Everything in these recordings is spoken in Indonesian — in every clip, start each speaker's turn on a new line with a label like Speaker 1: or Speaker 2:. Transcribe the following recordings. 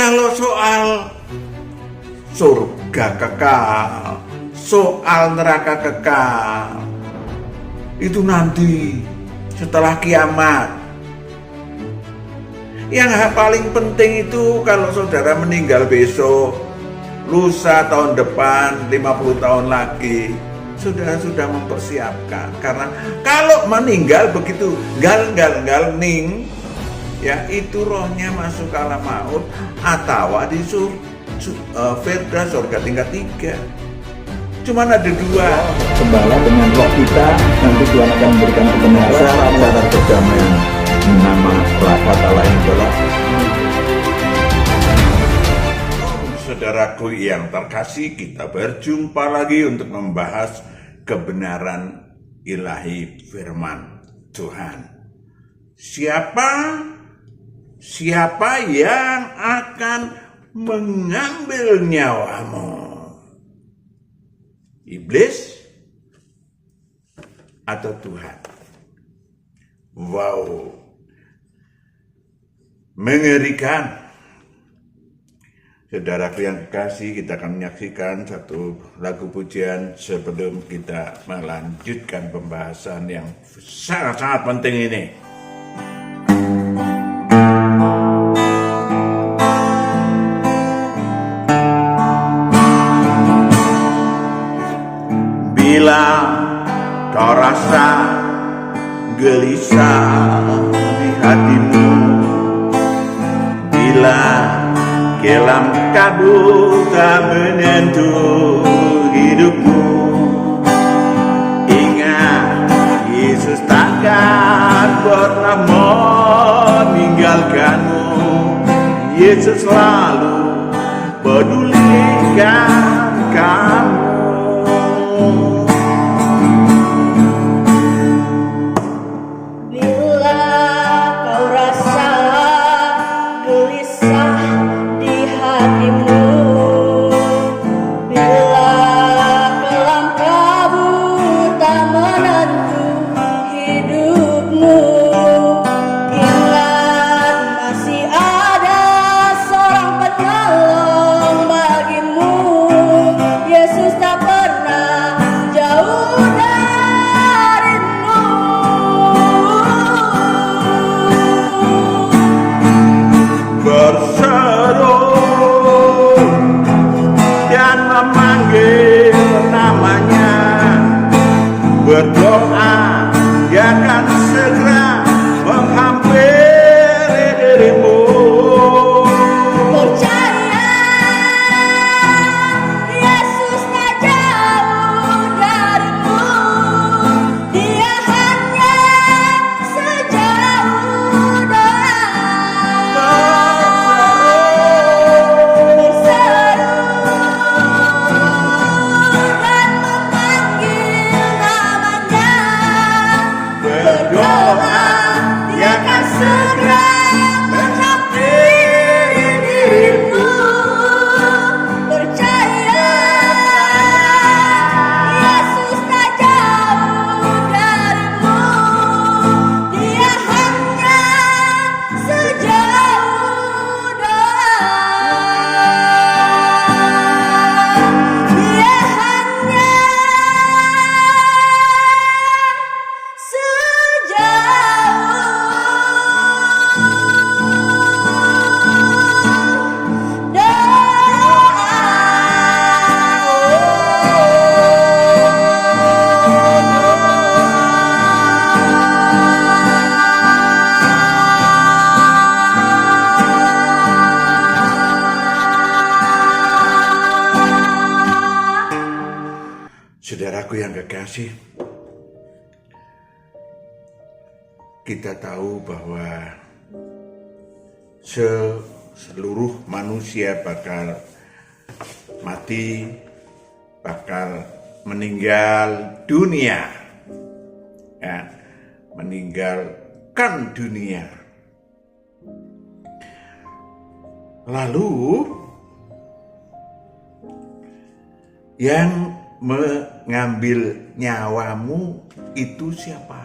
Speaker 1: Kalau soal surga kekal, soal neraka kekal, itu nanti setelah kiamat. Yang paling penting itu kalau saudara meninggal besok, lusa, tahun depan, 50 tahun lagi, saudara sudah mempersiapkan. Karena kalau meninggal begitu gal ning, ya itu rohnya masuk ke alam maut atau di Firda surga tingkat 3. Cuman ada 2.
Speaker 2: Gembala dengan roh kita, nanti Tuhan akan memberikan kebenaran cara perdamaian. Nama rapat Allah yang adalah
Speaker 1: saudaraku yang terkasih, kita berjumpa lagi untuk membahas kebenaran ilahi firman Tuhan. Siapa yang akan mengambil nyawamu? Iblis atau Tuhan? Wow, mengerikan. Saudaraku yang kekasih, kita akan menyaksikan satu lagu pujian sebelum kita melanjutkan pembahasan yang sangat-sangat penting ini. Bila kau rasa gelisah di hatimu, bila kelam kabut tak menyentuh hidupmu, ingat Yesus takkan pernah meninggalkanmu. Yesus selalu pedulikan kamu. Berdoa, dia akan segera menghampiri dirimu.
Speaker 3: Percaya, Yesus tak jauh darimu. Dia hanya sejauh doa. Berseru dan memanggil namanya.
Speaker 1: Berdoa, dia akan segera menghampiri dirimu.
Speaker 3: Percaya, Yesus tak jauh darimu. Dia hanya sejauh doa. Dia hanya
Speaker 1: Saudaraku yang kekasih, kita tahu bahwa seluruh manusia bakal mati, bakal meninggal dunia, ya, meninggalkan dunia. Lalu yang mengambil nyawamu itu siapa?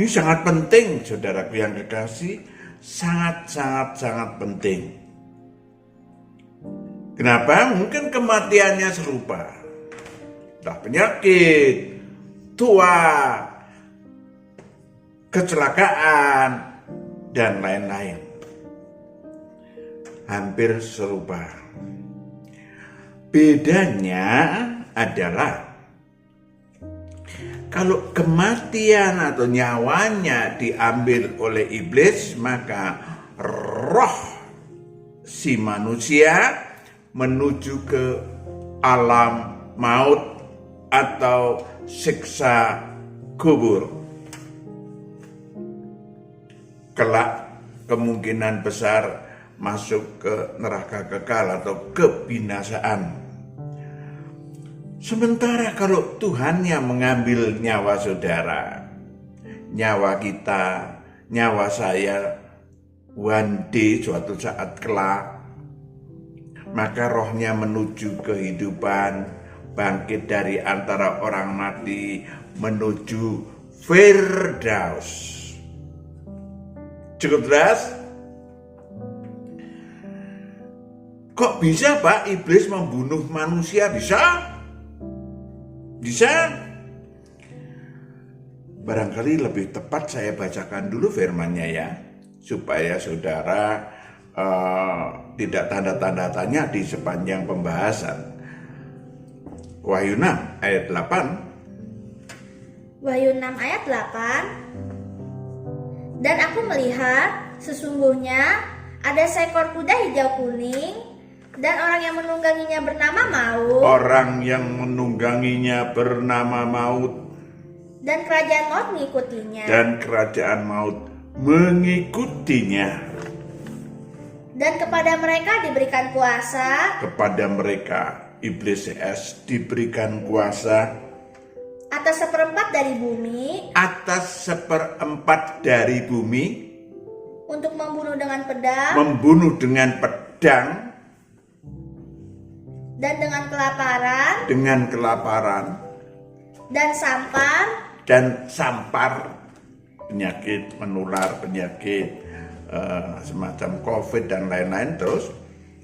Speaker 1: Ini sangat penting, saudaraku yang kekasih, sangat penting. Kenapa? Mungkin kematiannya serupa. Entah penyakit, tua, kecelakaan, dan lain-lain. Hampir serupa. Bedanya adalah kalau kematian atau nyawanya diambil oleh iblis, maka roh si manusia menuju ke alam maut atau siksa kubur. Kelak kemungkinan besar masuk ke neraka kekal atau kebinasaan. Sementara kalau Tuhan yang mengambil nyawa saudara, nyawa kita, nyawa saya, one day suatu saat kelak, maka rohnya menuju kehidupan, bangkit dari antara orang mati, menuju Firdaus. Cukup jelas? Kok bisa Pak iblis membunuh manusia? Bisa? Barangkali lebih tepat saya bacakan dulu firman-Nya ya, supaya saudara tidak tanda-tanda tanya di sepanjang pembahasan. Wahyu 6 ayat 8.
Speaker 3: Wahyu 6 ayat 8. Dan aku melihat sesungguhnya ada seekor kuda hijau kuning, dan orang yang menungganginya bernama Maut.
Speaker 1: Orang yang menungganginya bernama Maut.
Speaker 3: Dan kerajaan maut mengikutinya.
Speaker 1: Dan kerajaan maut mengikutinya.
Speaker 3: Dan kepada mereka diberikan kuasa.
Speaker 1: Kepada mereka iblis diberikan kuasa
Speaker 3: Atas seperempat dari bumi.
Speaker 1: Atas seperempat dari bumi.
Speaker 3: Untuk membunuh dengan pedang.
Speaker 1: Membunuh dengan pedang.
Speaker 3: Dan dengan kelaparan.
Speaker 1: Dengan kelaparan.
Speaker 3: Dan
Speaker 1: sampar. Penyakit menular, penyakit semacam COVID dan lain-lain terus.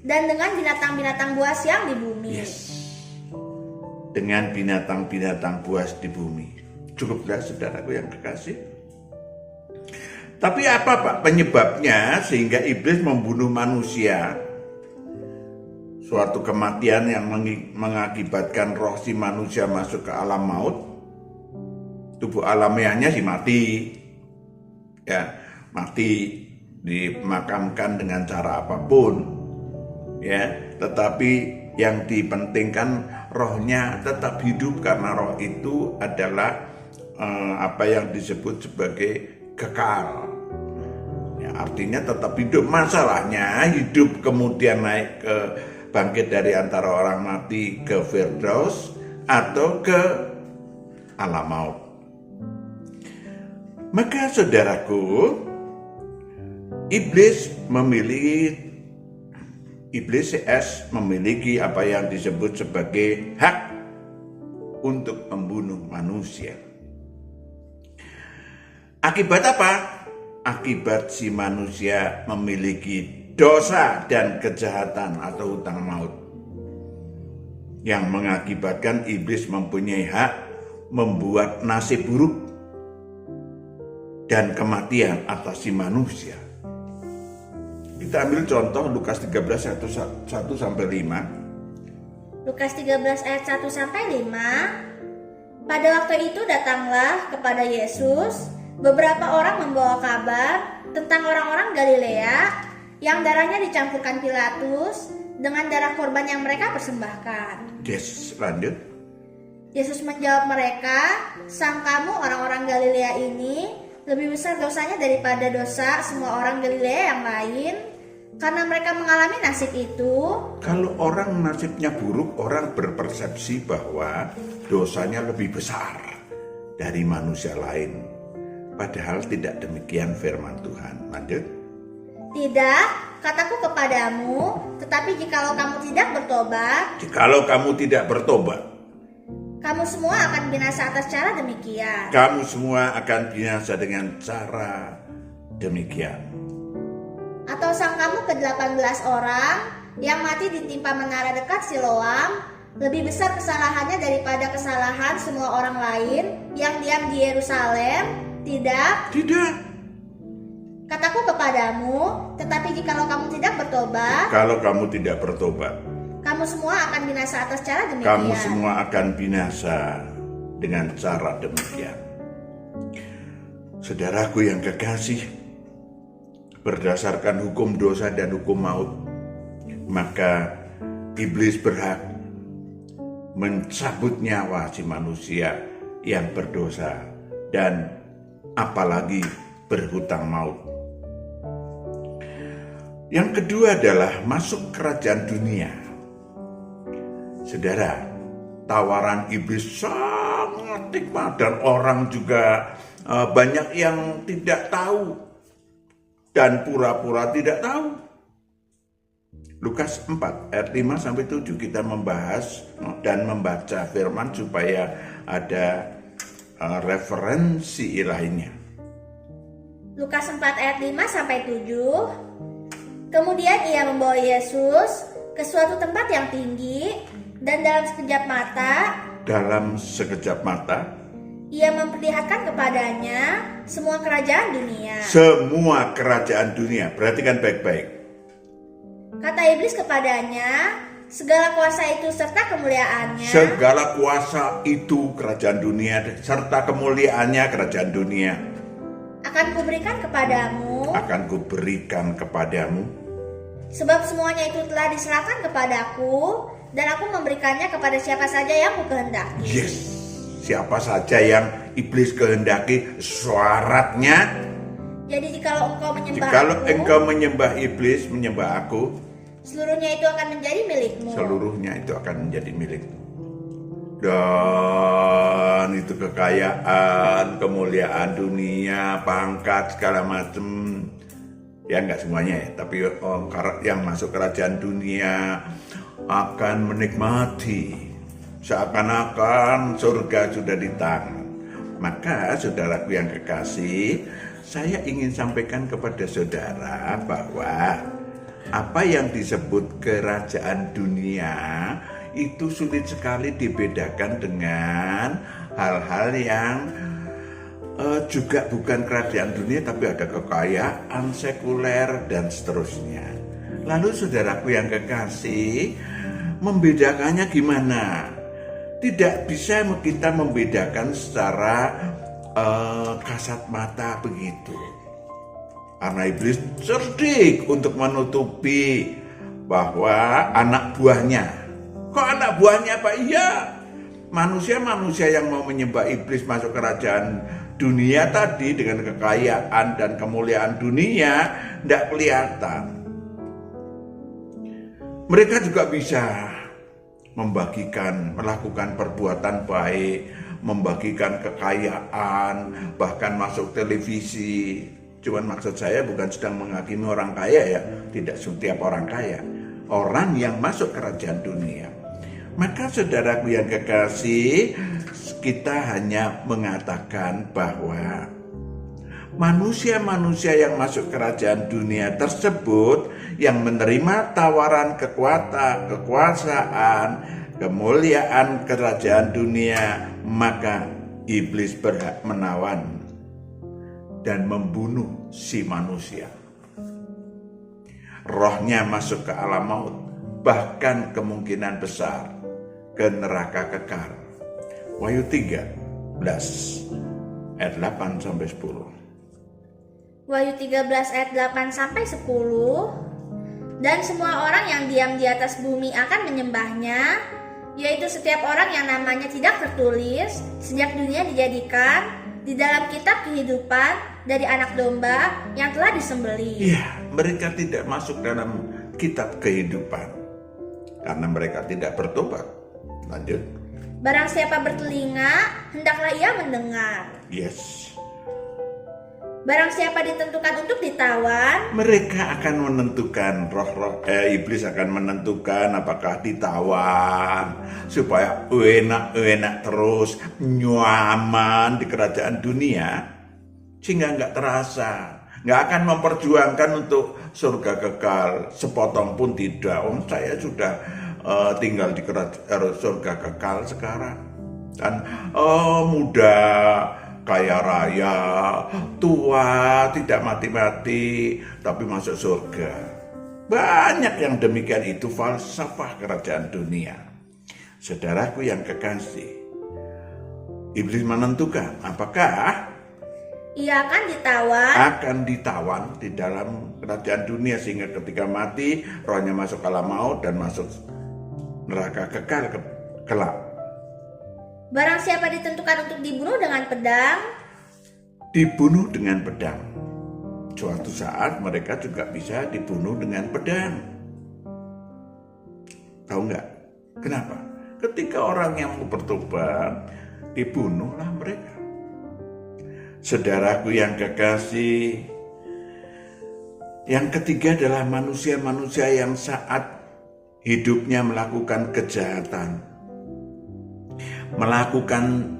Speaker 3: Dan dengan binatang-binatang buas yang di bumi.
Speaker 1: Yes. Dengan binatang-binatang buas di bumi. Cukuplah saudaraku yang kekasih. Tapi apa Pak penyebabnya sehingga iblis membunuh manusia? Suatu kematian yang mengakibatkan roh si manusia masuk ke alam maut. Tubuh alamiahnya sih mati. Ya, mati, dimakamkan dengan cara apapun. Ya, tetapi yang dipentingkan rohnya tetap hidup karena roh itu adalah apa yang disebut sebagai kekal. Ya, artinya tetap hidup. Masalahnya hidup kemudian naik ke bangkit dari antara orang mati ke Firdaus atau ke alam maut. Maka saudaraku, iblis memiliki apa yang disebut sebagai hak untuk membunuh manusia. Akibat apa? Akibat si manusia memiliki dosa dan kejahatan atau hutang maut yang mengakibatkan iblis mempunyai hak membuat nasib buruk dan kematian atas si manusia. Kita ambil contoh Lukas 13 ayat 1 sampai 5.
Speaker 3: Lukas 13 ayat 1 sampai 5. Pada waktu itu datanglah kepada Yesus beberapa orang membawa kabar tentang orang-orang Galilea yang darahnya dicampurkan Pilatus dengan darah korban yang mereka persembahkan.
Speaker 1: Yes, lanjut.
Speaker 3: Yesus menjawab mereka, "Sangkamu orang-orang Galilea ini lebih besar dosanya daripada dosa semua orang Galilea yang lain, karena mereka mengalami nasib itu."
Speaker 1: Kalau orang nasibnya buruk, orang berpersepsi bahwa dosanya lebih besar dari manusia lain. Padahal tidak demikian firman Tuhan. Lanjut.
Speaker 3: Tidak, kataku kepadamu, tetapi jikalau kamu tidak bertobat, kamu semua akan binasa atas cara demikian.
Speaker 1: Kamu semua akan binasa dengan cara demikian.
Speaker 3: Atau sangkamu ke-18 orang yang mati ditimpa menara dekat Siloam lebih besar kesalahannya daripada kesalahan semua orang lain yang diam di Yerusalem? Tidak.
Speaker 1: Tidak.
Speaker 3: Kataku kepadamu, tetapi jikalau kamu tidak bertobat,
Speaker 1: Kalau kamu tidak bertobat,
Speaker 3: kamu semua akan binasa atas cara demikian.
Speaker 1: kamu semua akan binasa dengan cara demikian. Saudaraku yang kekasih, berdasarkan hukum dosa dan hukum maut, maka iblis berhak mencabut nyawa si manusia yang berdosa dan apalagi berhutang maut. Yang kedua adalah masuk kerajaan dunia. Saudara, tawaran iblis sangat nikmat dan orang juga banyak yang tidak tahu dan pura-pura tidak tahu. Lukas 4 ayat 5 sampai 7 kita membahas dan membaca firman supaya ada referensi ilahinya.
Speaker 3: Lukas 4 ayat 5 sampai 7. Kemudian ia membawa Yesus ke suatu tempat yang tinggi dan dalam sekejap mata ia memperlihatkan kepadanya semua kerajaan dunia.
Speaker 1: Semua kerajaan dunia, perhatikan baik-baik.
Speaker 3: Kata iblis kepadanya, segala kuasa itu serta kemuliaannya
Speaker 1: Segala kuasa itu kerajaan dunia serta kemuliaannya kerajaan dunia
Speaker 3: akan kuberikan kepadamu,
Speaker 1: akan kuberikan kepadamu,
Speaker 3: sebab semuanya itu telah diserahkan kepadaku, dan aku memberikannya kepada siapa saja yang kukehendaki.
Speaker 1: Yes, siapa saja yang iblis kehendaki. Syaratnya,
Speaker 3: Jadi jikalau
Speaker 1: engkau menyembah iblis, menyembah aku,
Speaker 3: seluruhnya itu akan menjadi milikmu.
Speaker 1: seluruhnya itu akan menjadi milikmu. Dan itu kekayaan, kemuliaan dunia, pangkat, segala macam. Ya enggak semuanya ya, tapi yang masuk kerajaan dunia akan menikmati seakan-akan surga sudah di tangan. Maka saudaraku yang kekasih, saya ingin sampaikan kepada saudara bahwa apa yang disebut kerajaan dunia itu sulit sekali dibedakan dengan hal-hal yang juga bukan kerajaan dunia, tapi ada kekayaan sekuler dan seterusnya. Lalu saudaraku yang kekasih, membedakannya gimana? Tidak bisa kita membedakan secara kasat mata begitu. Karena iblis cerdik untuk menutupi bahwa anak buahnya. Kok anak buahnya Pak? Iya, manusia-manusia yang mau menyembah iblis masuk kerajaan dunia tadi dengan kekayaan dan kemuliaan dunia tidak kelihatan. Mereka juga bisa melakukan perbuatan baik, membagikan kekayaan, bahkan masuk televisi. Cuman maksud saya bukan sedang menghakimi orang kaya ya, tidak setiap orang kaya, orang yang masuk kerajaan dunia. Maka saudaraku yang kekasih, kita hanya mengatakan bahwa manusia-manusia yang masuk kerajaan dunia tersebut yang menerima tawaran kekuasaan, kemuliaan kerajaan dunia, maka iblis berhak menawan dan membunuh si manusia. Rohnya masuk ke alam maut, bahkan kemungkinan besar ke neraka kekal. Wahyu 13 ayat 8 sampai 10.
Speaker 3: Wahyu 13 ayat 8 sampai 10. Dan semua orang yang diam di atas bumi akan menyembahnya, yaitu setiap orang yang namanya tidak tertulis sejak dunia dijadikan di dalam kitab kehidupan dari anak domba yang telah disembelih.
Speaker 1: Iya, mereka tidak masuk dalam kitab kehidupan karena mereka tidak bertobat. Lanjut.
Speaker 3: Barang siapa bertelinga, hendaklah ia mendengar.
Speaker 1: Yes.
Speaker 3: Barang siapa ditentukan untuk ditawan,
Speaker 1: Mereka akan menentukan, iblis akan menentukan apakah ditawan supaya enak terus nyaman di kerajaan dunia sehingga nggak terasa Nggak akan memperjuangkan untuk surga kekal sepotong pun tidak. Saya sudah tinggal di surga kekal sekarang. Dan muda, kaya raya, tua, tidak mati-mati, tapi masuk surga. Banyak yang demikian, itu falsafah kerajaan dunia. Saudaraku yang kekasih, iblis menentukan apakah
Speaker 3: ia akan ditawan
Speaker 1: di dalam kerajaan dunia, sehingga ketika mati rohnya masuk alam maut dan masuk neraka kekal kelak.
Speaker 3: Barang siapa ditentukan untuk dibunuh dengan pedang,
Speaker 1: dibunuh dengan pedang. Suatu saat mereka juga bisa dibunuh dengan pedang. Tahu nggak? Kenapa? Ketika orang yang mau bertobat, dibunuhlah mereka. Saudaraku yang kekasih, yang ketiga adalah manusia-manusia yang saat hidupnya melakukan kejahatan, melakukan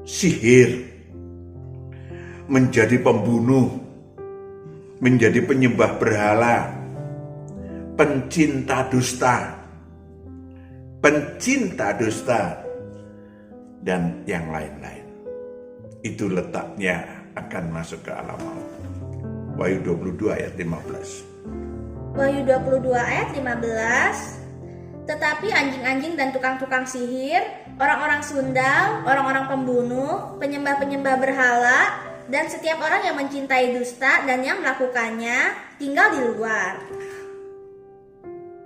Speaker 1: sihir, menjadi pembunuh, menjadi penyembah berhala, pencinta dusta, dan yang lain-lain. Itu letaknya akan masuk ke alam maut. Wahyu 22 ayat 15.
Speaker 3: Wahyu 22 ayat 15. Tetapi anjing-anjing dan tukang-tukang sihir, orang-orang sundal, orang-orang pembunuh, penyembah-penyembah berhala, dan setiap orang yang mencintai dusta dan yang melakukannya tinggal di luar.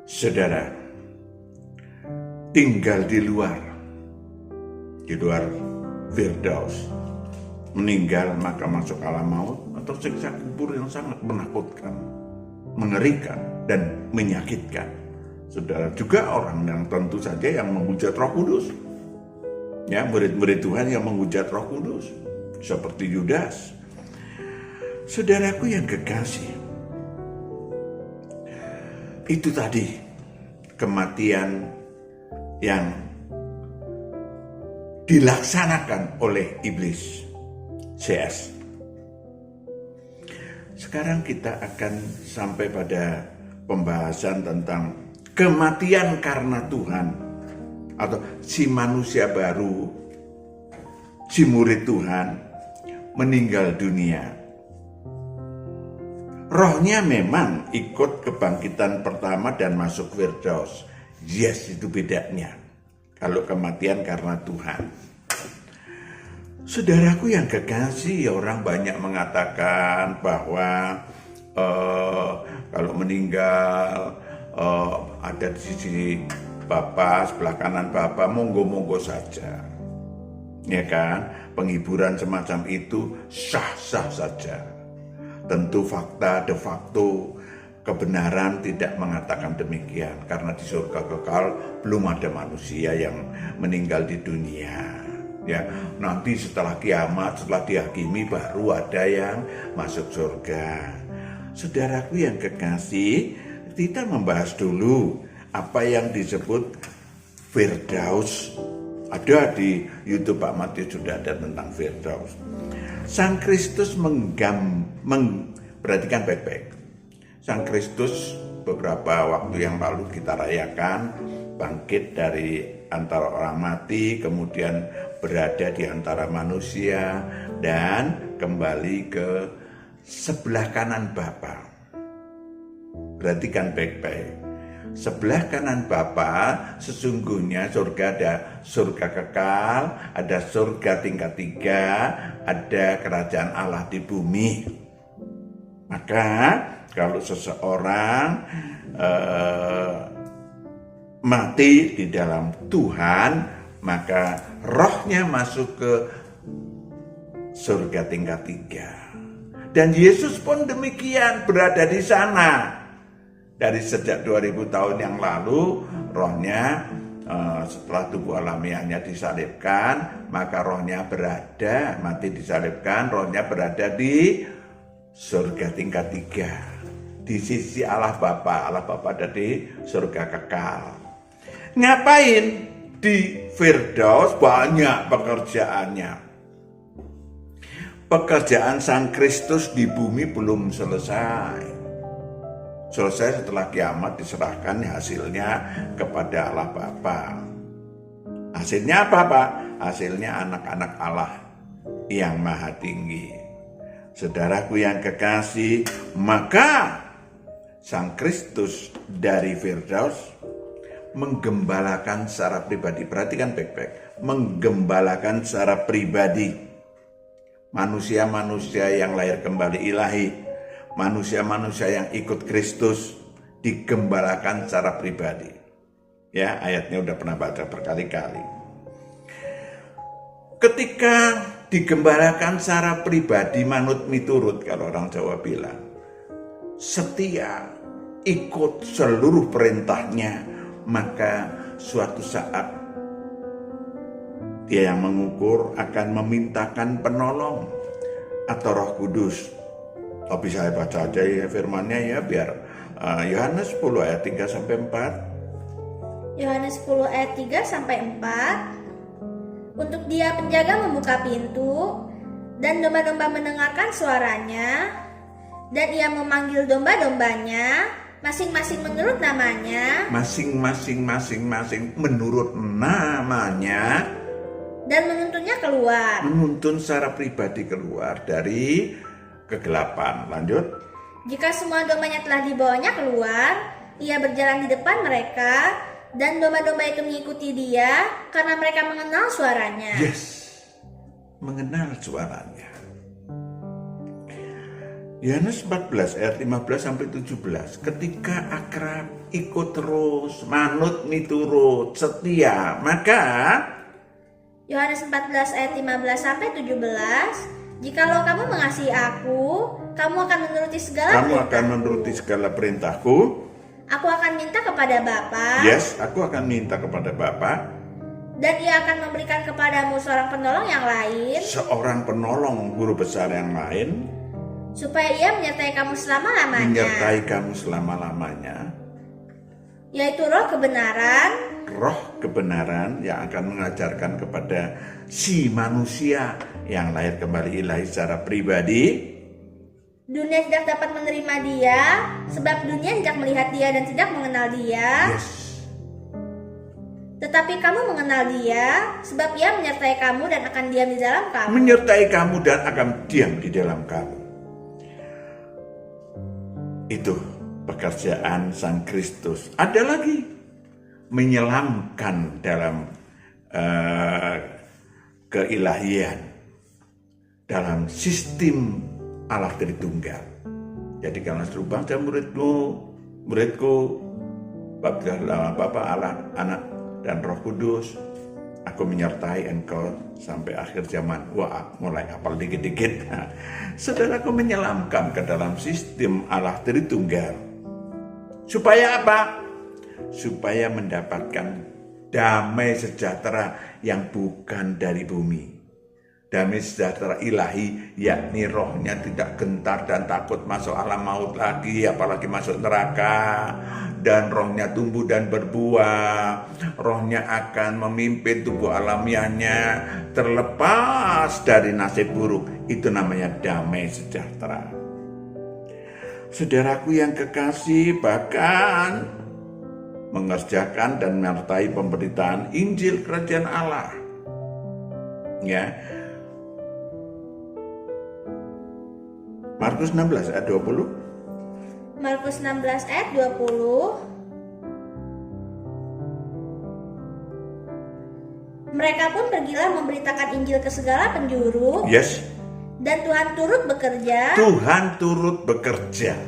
Speaker 1: Saudara, tinggal di luar Firdaus, meninggal maka masuk alam maut atau siksa kubur yang sangat menakutkan, mengerikan, dan menyakitkan. Saudara, juga orang yang tentu saja yang menghujat Roh Kudus, ya, murid-murid Tuhan yang menghujat Roh Kudus seperti Yudas. Saudaraku yang kekasih, itu tadi kematian yang dilaksanakan oleh iblis, CS. Sekarang kita akan sampai pada pembahasan tentang kematian karena Tuhan, atau si manusia baru, si murid Tuhan meninggal dunia. Rohnya memang ikut kebangkitan pertama dan masuk Firdaus. Yes, itu bedanya kalau kematian karena Tuhan. Saudaraku yang kekasih, orang banyak mengatakan bahwa kalau meninggal ada di sisi Bapa, sebelah kanan Bapa, monggo-monggo saja. Ya kan? Penghiburan semacam itu sah-sah saja. Tentu fakta de facto kebenaran tidak mengatakan demikian, karena di surga kekal belum ada manusia yang meninggal di dunia. Ya, nanti setelah kiamat, setelah dihakimi, baru ada yang masuk surga. Saudaraku yang kekasih, kita membahas dulu apa yang disebut Firdaus. Ada di YouTube Pak Matius sudah ada tentang Firdaus. Sang Kristus perhatikan baik-baik. Sang Kristus beberapa waktu yang lalu kita rayakan bangkit dari antara orang mati, kemudian berada di antara manusia dan kembali ke sebelah kanan Bapa. Perhatikan baik-baik. Sebelah kanan Bapa sesungguhnya surga, ada surga kekal, ada surga tingkat 3, ada kerajaan Allah di bumi. Maka kalau seseorang mati di dalam Tuhan, maka rohnya masuk ke surga tingkat 3. Dan Yesus pun demikian, berada di sana. Dari sejak 2000 tahun yang lalu, rohnya setelah tubuh alamiahnya disalibkan, maka rohnya berada, mati disalibkan, rohnya berada di surga tingkat 3. Di sisi Allah Bapa. Allah Bapa ada di surga kekal. Ngapain? Di Firdaus banyak pekerjaannya. pekerjaan Sang Kristus di bumi belum selesai. Selesai setelah kiamat, diserahkan hasilnya kepada Allah Bapa. Hasilnya apa, Pak? Hasilnya anak-anak Allah yang maha tinggi. Saudaraku yang kekasih, maka Sang Kristus dari Firdaus menggembalakan secara pribadi. Perhatikan baik-baik. Menggembalakan secara pribadi manusia-manusia yang lahir kembali ilahi, manusia-manusia yang ikut Kristus digembalakan secara pribadi. Ya, ayatnya udah pernah baca berkali-kali. Ketika digembalakan secara pribadi, manut miturut kalau orang Jawa bilang, setia, ikut seluruh perintahnya, maka suatu saat dia yang mengukur akan memintakan penolong atau Roh Kudus. Tapi saya baca aja ya firman-Nya ya, biar Yohanes 10 ayat 3 sampai 4.
Speaker 3: Yohanes 10 ayat 3 sampai 4. Untuk Dia penjaga membuka pintu, dan domba-domba mendengarkan suaranya, dan Ia memanggil domba-dombanya masing-masing menurut namanya,
Speaker 1: Masing-masing menurut namanya,
Speaker 3: dan menuntunnya keluar.
Speaker 1: menuntun secara pribadi keluar dari kegelapan. Lanjut.
Speaker 3: Jika semua dombanya telah dibawanya keluar, Ia berjalan di depan mereka, dan domba-domba itu mengikuti Dia karena mereka mengenal suaranya.
Speaker 1: Yes, mengenal suaranya. Yohanes 14 ayat 15 sampai 17. Ketika akrab, ikut terus, manut miturut, setia, maka
Speaker 3: Yohanes 14 ayat 15 sampai 17. Jikalau kamu mengasihi aku, kamu akan menuruti segala
Speaker 1: kamu akan
Speaker 3: perintahku.
Speaker 1: menuruti segala perintahku.
Speaker 3: Aku akan minta kepada Bapa,
Speaker 1: Yes, aku akan minta kepada Bapa,
Speaker 3: dan Ia akan memberikan kepadamu seorang penolong yang lain,
Speaker 1: seorang penolong guru besar yang lain,
Speaker 3: supaya Ia menyertai kamu selama-lamanya,
Speaker 1: menyertai kamu selama-lamanya,
Speaker 3: yaitu Roh kebenaran,
Speaker 1: Roh kebenaran yang akan mengajarkan kepada si manusia yang lahir kembali ilahi secara pribadi.
Speaker 3: Dunia tidak dapat menerima Dia, sebab dunia tidak melihat Dia dan tidak mengenal Dia.
Speaker 1: Yes,
Speaker 3: Tetapi kamu mengenal Dia, sebab Ia menyertai kamu dan akan diam di dalam kamu.
Speaker 1: menyertai kamu dan akan diam di dalam kamu. Itu pekerjaan Sang Kristus. Ada lagi, menyelamkan dalam keilahian, dalam sistem Allah Tritunggal. Jadi kalau suruh bangsa muridku, Bapa, Allah, Anak, dan Roh Kudus, aku menyertai engkau sampai akhir zaman. Wah, mulai hafal dikit-dikit. Nah, saudaraku menyelamkan ke dalam sistem Allah Tritunggal. Supaya apa? Supaya mendapatkan damai sejahtera yang bukan dari bumi. Damai sejahtera ilahi, yakni rohnya tidak gentar dan takut masuk alam maut lagi, apalagi masuk neraka. Dan rohnya tumbuh dan berbuah. Rohnya akan memimpin tubuh alamiahnya terlepas dari nasib buruk. Itu namanya damai sejahtera. Saudaraku yang kekasih, bahkan mengerjakan dan menyertai pemberitaan Injil Kerajaan Allah. Ya. Markus 16 ayat 20.
Speaker 3: Markus 16 ayat 20. Mereka pun pergilah memberitakan Injil ke segala penjuru.
Speaker 1: Yes.
Speaker 3: Dan Tuhan turut bekerja.
Speaker 1: Tuhan turut bekerja.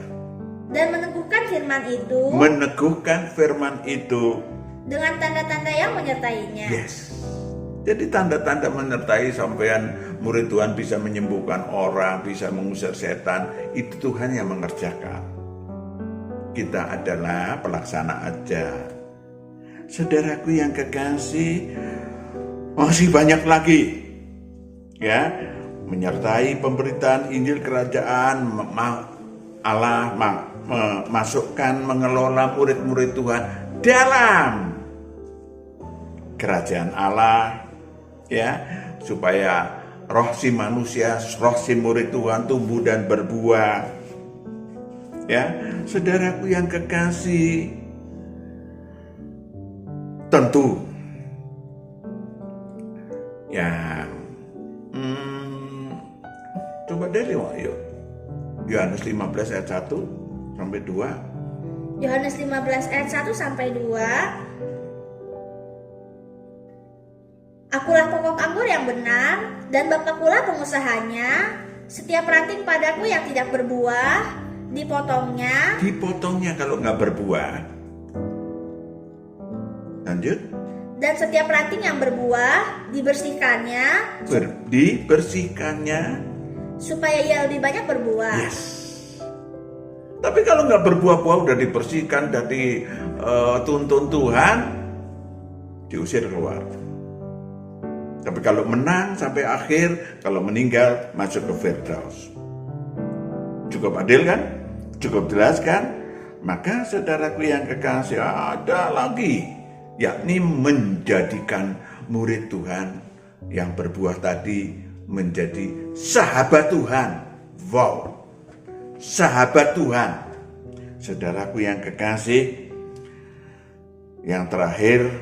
Speaker 3: Dan meneguhkan firman itu.
Speaker 1: Meneguhkan firman itu.
Speaker 3: Dengan tanda-tanda yang menyertainya.
Speaker 1: Yes. Jadi tanda-tanda menyertai sampean murid Tuhan bisa menyembuhkan orang, bisa mengusir setan, itu Tuhan yang mengerjakan. Kita adalah pelaksana aja. Saudaraku yang kekasih, masih banyak lagi. Ya, menyertai pemberitaan Injil Kerajaan Allah, memasukkan, mengelola murid-murid Tuhan dalam Kerajaan Allah. Ya, supaya roh si manusia, roh si murid Tuhan tumbuh dan berbuah. Ya, saudaraku yang kekasih, tentu yang coba dari yuk. Yohanes 15 ayat 1 sampai 2.
Speaker 3: Yohanes 15 ayat 1 sampai 2. Akulah pokok anggur yang benar, dan Bapakulah pengusahanya. Setiap ranting padaku yang tidak berbuah, dipotongnya.
Speaker 1: Dipotongnya kalau nggak berbuah. Lanjut.
Speaker 3: Dan setiap ranting yang berbuah, dibersihkannya.
Speaker 1: Dibersihkannya.
Speaker 3: Supaya ia lebih banyak berbuah.
Speaker 1: Yes. Tapi kalau nggak berbuah-buah, udah dibersihkan, udah dituntun Tuhan, diusir keluar. Tapi kalau menang sampai akhir, kalau meninggal masuk ke Firdaus. Cukup adil kan? Cukup jelas kan? Maka saudaraku yang kekasih, ada lagi, yakni menjadikan murid Tuhan yang berbuah tadi menjadi sahabat Tuhan. Wow, sahabat Tuhan. Saudaraku yang kekasih, yang terakhir,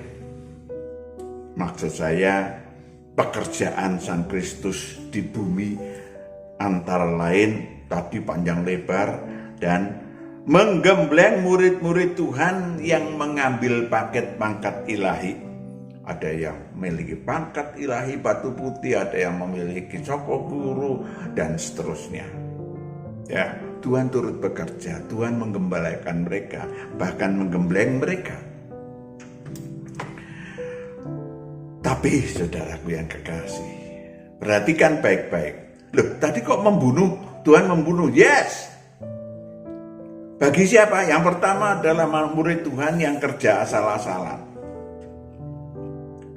Speaker 1: maksud saya, pekerjaan Sang Kristus di bumi antara lain tadi panjang lebar dan menggembleng murid-murid Tuhan yang mengambil paket pangkat ilahi. Ada yang memiliki pangkat ilahi batu putih, ada yang memiliki coko guru, dan seterusnya. Ya, Tuhan turut bekerja, Tuhan menggembalakan mereka, bahkan menggembleng mereka. Tapi saudaraku yang kekasih, perhatikan baik-baik. Loh, tadi kok membunuh? Tuhan membunuh? Yes. Bagi siapa? Yang pertama adalah murid Tuhan yang kerja asal-asalan.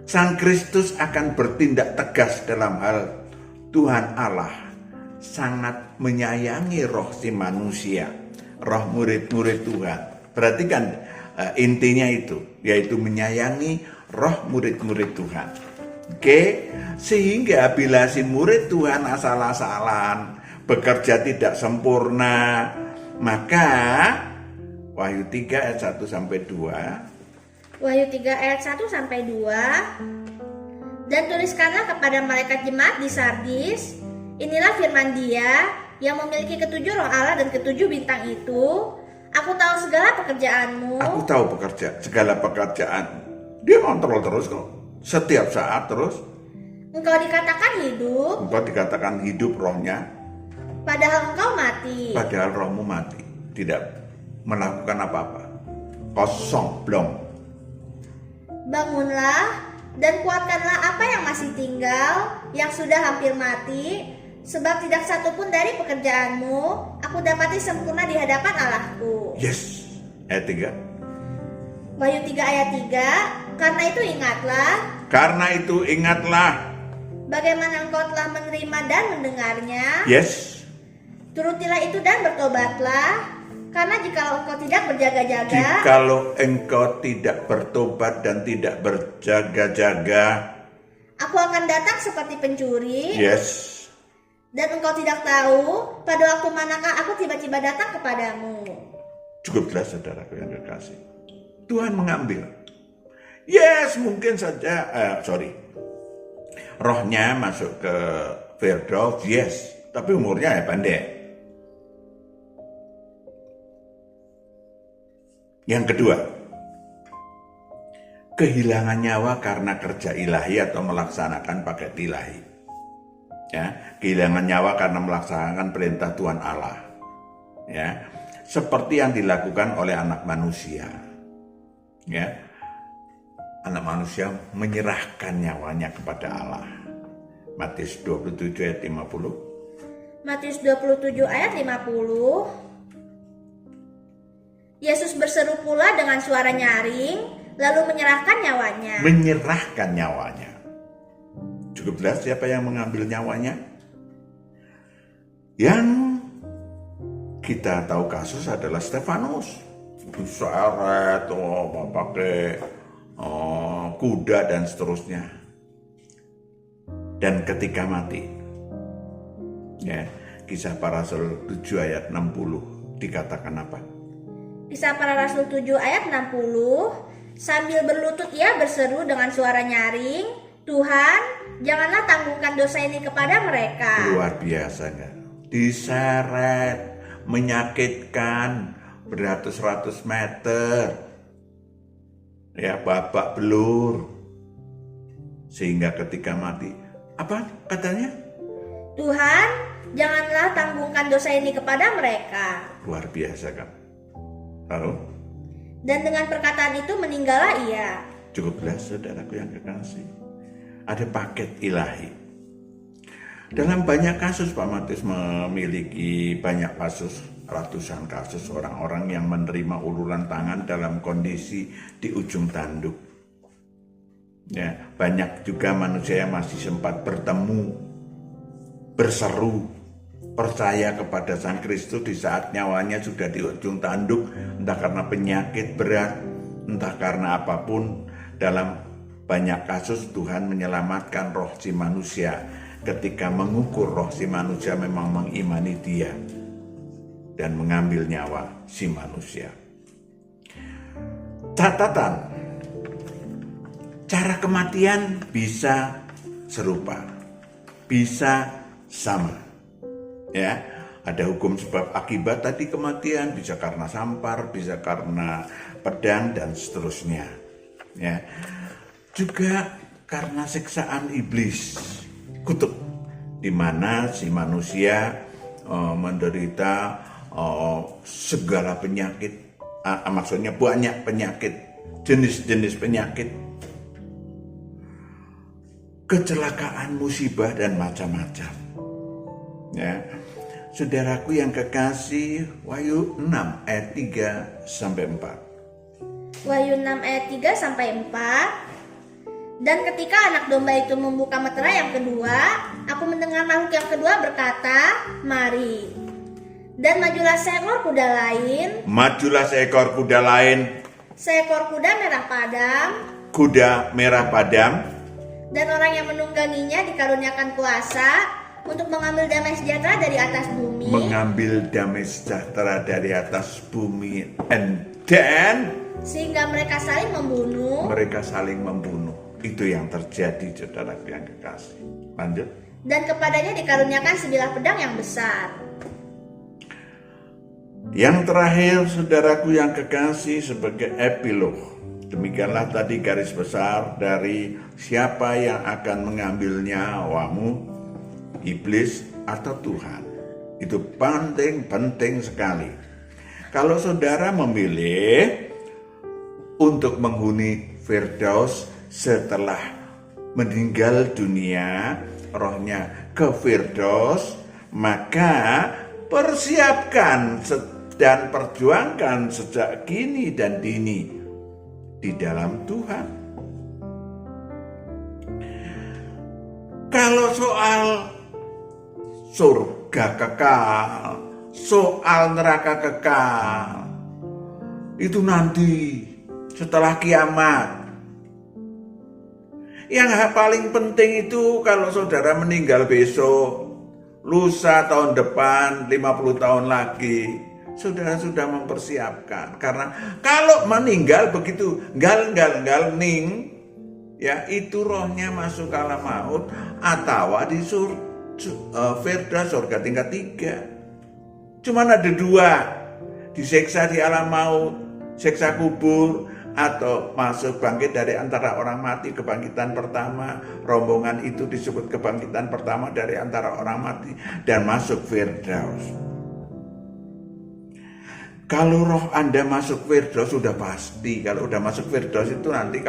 Speaker 1: Sang Kristus akan bertindak tegas dalam hal Tuhan Allah sangat menyayangi roh si manusia, roh murid-murid Tuhan. Perhatikan intinya itu, yaitu menyayangi roh murid-murid Tuhan. Oke, sehingga bila si murid Tuhan asal-asalan, bekerja tidak sempurna, maka Wahyu 3 ayat 1 sampai 2.
Speaker 3: Wahyu 3 ayat 1 sampai 2. Dan tuliskanlah kepada malaikat jemaat di Sardis, inilah firman Dia yang memiliki ketujuh roh Allah dan ketujuh bintang itu. Aku tahu segala pekerjaanmu.
Speaker 1: Aku tahu segala pekerjaan. Dia kontrol terus kok. Setiap saat terus.
Speaker 3: Engkau dikatakan hidup.
Speaker 1: Engkau dikatakan hidup rohnya.
Speaker 3: Padahal engkau mati.
Speaker 1: Padahal rohmu mati. Tidak melakukan apa-apa. Kosong, blong.
Speaker 3: Bangunlah dan kuatkanlah apa yang masih tinggal, yang sudah hampir mati, sebab tidak satu pun dari pekerjaanmu aku dapati sempurna di hadapan Allahku.
Speaker 1: Yes. Ayat 3.
Speaker 3: Wahyu 3 ayat 3. Karena itu ingatlah. Bagaimana engkau telah menerima dan mendengarnya.
Speaker 1: Yes.
Speaker 3: Turutilah itu dan bertobatlah. Karena jikalau engkau tidak berjaga-jaga.
Speaker 1: Jikalau engkau tidak bertobat dan tidak berjaga-jaga.
Speaker 3: Aku akan datang seperti pencuri.
Speaker 1: Yes.
Speaker 3: Dan engkau tidak tahu pada waktu manakah aku tiba-tiba datang kepadamu.
Speaker 1: Cukup jelas saudaraku yang kekasih. Tuhan mengambil. Yes, mungkin saja, rohnya masuk ke Firdaus, yes. Tapi umurnya ya pendek. Yang kedua, kehilangan nyawa karena kerja ilahi atau melaksanakan paket ilahi. Ya, kehilangan nyawa karena melaksanakan perintah Tuhan Allah. Ya, seperti yang dilakukan oleh anak manusia. Ya, anak manusia menyerahkan nyawanya kepada Allah. Matius 27 ayat 50.
Speaker 3: Matius 27 ayat 50. Yesus berseru pula dengan suara nyaring, lalu menyerahkan nyawanya.
Speaker 1: Menyerahkan nyawanya. Cukup jelas siapa yang mengambil nyawanya? Yang kita tahu kasus adalah Stefanus. Diseret, pakai kuda dan seterusnya. Dan ketika mati, Ya, Kisah Para Rasul 7 ayat 60 dikatakan apa?
Speaker 3: Kisah Para Rasul 7 ayat 60, sambil berlutut ia berseru dengan suara nyaring, Tuhan, janganlah tangguhkan dosa ini kepada mereka.
Speaker 1: Luar biasa nggak? Diseret, menyakitkan beratus-ratus meter, ya babak belur, sehingga ketika mati, apa katanya?
Speaker 3: Tuhan, janganlah tangguhkan dosa ini kepada mereka.
Speaker 1: Luar biasa kan? Lalu?
Speaker 3: Dan dengan perkataan itu meninggallah ia.
Speaker 1: Cukuplah saudaraku yang kekasih. Ada paket ilahi. Dalam banyak kasus Pak Matius memiliki banyak kasus, ratusan kasus orang-orang yang menerima uluran tangan dalam kondisi di ujung tanduk. Ya, banyak juga manusia yang masih sempat bertemu, berseru, percaya kepada Sang Kristus di saat nyawanya sudah di ujung tanduk, entah karena penyakit berat, entah karena apapun. Dalam banyak kasus Tuhan menyelamatkan roh si manusia ketika mengukur roh si manusia memang mengimani Dia dan mengambil nyawa si manusia. Catatan, cara kematian bisa serupa, bisa sama. Ya, ada hukum sebab akibat tadi kematian, bisa karena sampar, bisa karena pedang dan seterusnya. Ya, juga karena siksaan iblis, kutuk, di mana si manusia menderita segala penyakit, maksudnya banyak penyakit, jenis-jenis penyakit, kecelakaan, musibah dan macam-macam. Ya, saudaraku yang kekasih, Wahyu 6 ayat 3 sampai 4.
Speaker 3: Wahyu 6 ayat 3 sampai 4. Dan ketika anak domba itu membuka meterai yang kedua, aku mendengar makhluk yang kedua berkata, mari. Dan majulah seekor kuda lain.
Speaker 1: Majulah seekor kuda lain.
Speaker 3: Seekor kuda merah padam.
Speaker 1: Kuda merah padam.
Speaker 3: Dan orang yang menungganginya dikaruniakan kuasa untuk mengambil damai sejahtera dari atas bumi.
Speaker 1: Mengambil damai sejahtera dari atas bumi. And then
Speaker 3: sehingga mereka saling membunuh.
Speaker 1: Mereka saling membunuh. Itu yang terjadi, saudara yang kekasih. Lanjut.
Speaker 3: Dan kepadanya dikaruniakan sebilah pedang yang besar.
Speaker 1: Yang terakhir, saudaraku yang kekasih, sebagai epilog. Demikianlah tadi garis besar dari siapa yang akan mengambil nyawamu, iblis atau Tuhan. Itu penting sekali. Kalau saudara memilih untuk menghuni Firdaus setelah meninggal dunia, rohnya ke Firdaus, maka persiapkan dan perjuangkan sejak kini dan dini di dalam Tuhan. Kalau soal surga kekal, soal neraka kekal, itu nanti setelah kiamat. Yang paling penting itu kalau saudara meninggal besok, lusa, tahun depan, 50 tahun lagi, saudara sudah mempersiapkan. Karena kalau meninggal begitu gal ning, ya itu rohnya masuk ke alam maut atau di Firdaus, surga tingkat 3. Cuman ada 2, disiksa di alam maut, siksa kubur, atau masuk bangkit dari antara orang mati, kebangkitan pertama. Rombongan itu disebut kebangkitan pertama dari antara orang mati dan masuk Firdaus. Kalau roh Anda masuk Firdaus sudah pasti. Kalau udah masuk Firdaus itu nanti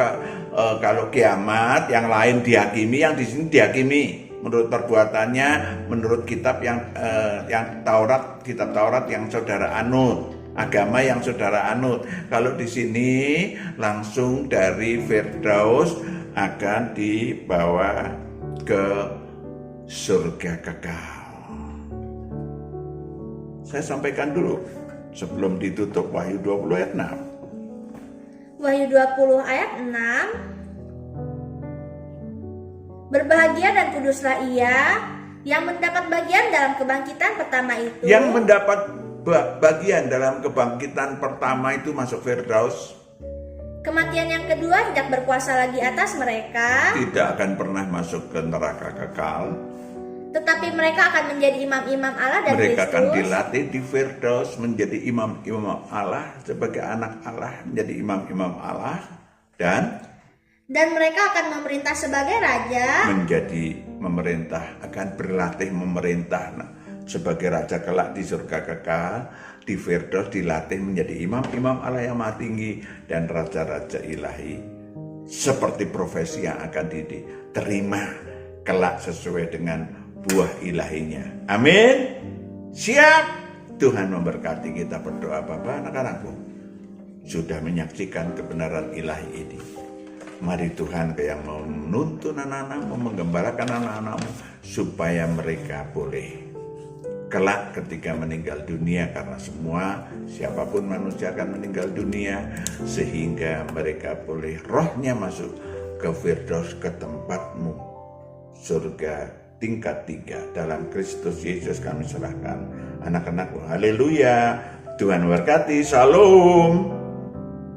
Speaker 1: kalau kiamat yang lain dihakimi, yang di sini dihakimi menurut perbuatannya, menurut kitab yang Taurat, kitab Taurat yang saudara anut, agama yang saudara anut. Kalau di sini langsung dari Firdaus akan dibawa ke surga kekal. Saya sampaikan dulu sebelum ditutup Wahyu 20 ayat 6.
Speaker 3: Wahyu 20 ayat 6. Berbahagia dan kuduslah ia Yang mendapat bagian dalam kebangkitan pertama itu,
Speaker 1: Yang mendapat bagian dalam kebangkitan pertama itu masuk Firdaus,
Speaker 3: kematian yang kedua tidak berkuasa lagi atas mereka,
Speaker 1: tidak akan pernah masuk ke neraka kekal.
Speaker 3: tetapi mereka akan menjadi imam-imam Allah dan
Speaker 1: Mereka akan
Speaker 3: Kristus.
Speaker 1: dilatih di Firdaus menjadi imam-imam Allah, sebagai anak Allah menjadi imam-imam Allah, dan
Speaker 3: mereka akan memerintah sebagai raja.
Speaker 1: menjadi memerintah, akan berlatih memerintah sebagai raja kelak di surga kekal. Di Firdaus dilatih menjadi imam-imam Allah yang maha tinggi dan raja-raja ilahi, seperti profesi yang akan diterima kelak sesuai dengan buah ilahinya. Amin. Siap. Tuhan memberkati kita. Berdoa Bapa, anak-anakku sudah menyaksikan kebenaran ilahi ini. Mari Tuhan yang mau menuntun anak-anakmu, menggembalakan anak-anakmu, supaya mereka boleh kelak ketika meninggal dunia, karena semua siapapun manusia akan meninggal dunia, sehingga mereka boleh rohnya masuk ke Firdaus, ke tempatmu, surga tingkat 3. Dalam Kristus Yesus kami serahkan anak-anakku. Haleluya. Tuhan berkati. Shalom.